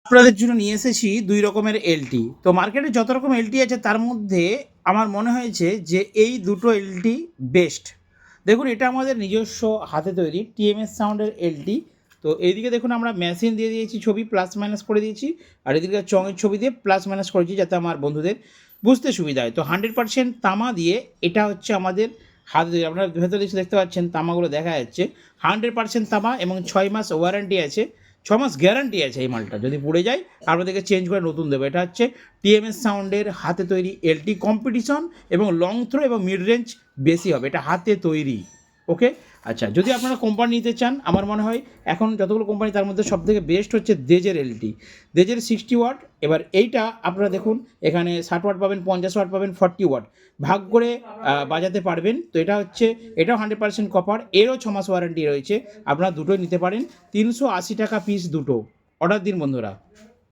আপনাদের জন্য নিয়ে এসেছি ২ রকমের এলটি। তো মার্কেটে যত রকম এলটি আছে তার মধ্যে আমার মনে হয়েছে যে এই দুটো এলটি বেস্ট। দেখুন এটা আমাদের নিজস্ব হাতে তৈরি টিএমএস সাউন্ডের এলটি। তো এইদিকে দেখুন আমরা মেশিন দিয়ে দিয়েছি, ছবি প্লাস মাইনাস করে দিয়েছি, আর এদিকে চঙের ছবি দিয়ে প্লাস মাইনাস করেছি যাতে আমার বন্ধুদের বুঝতে সুবিধা হয়। তো 100% তামা দিয়ে এটা হচ্ছে আমাদের হাতে তৈরি। আপনারা ভেতরে দেখতে পাচ্ছেন তামাগুলো দেখা যাচ্ছে 100% তামা এবং 6 মাস ওয়ারেন্টি আছে, 6 মাস গ্যারান্টি আছে। এই মালটা যদি পুড়ে যায় আপনাদেরকে চেঞ্জ করে নতুন দেবো। এটা হচ্ছে টিএমএস সাউন্ডের হাতে তৈরি এলটি, কম্পিটিশন এবং লং থ্রো এবং মিড রেঞ্জ বেশি হবে, এটা হাতে তৈরি। ওকে, আচ্ছা, যদি আপনারা কোম্পানি নিতে চান আমার মনে হয় এখন যতগুলো কোম্পানি তার মধ্যে সবথেকে বেস্ট হচ্ছে দেজের এলটি, দেজের 60 ওয়াট। এবার এইটা আপনারা দেখুন এখানে 60 ওয়াট পাবেন, 50 ওয়াট পাবেন, 40 ওয়াট ভাগ করে বাজাতে পারবেন। তো এটা হচ্ছে, এটাও 100% কপার, এরও 6 মাস ওয়ারেন্টি রয়েছে। আপনারা দুটোই নিতে পারেন, 380 টাকা পিস দুটো। অর্ডার দিন বন্ধুরা।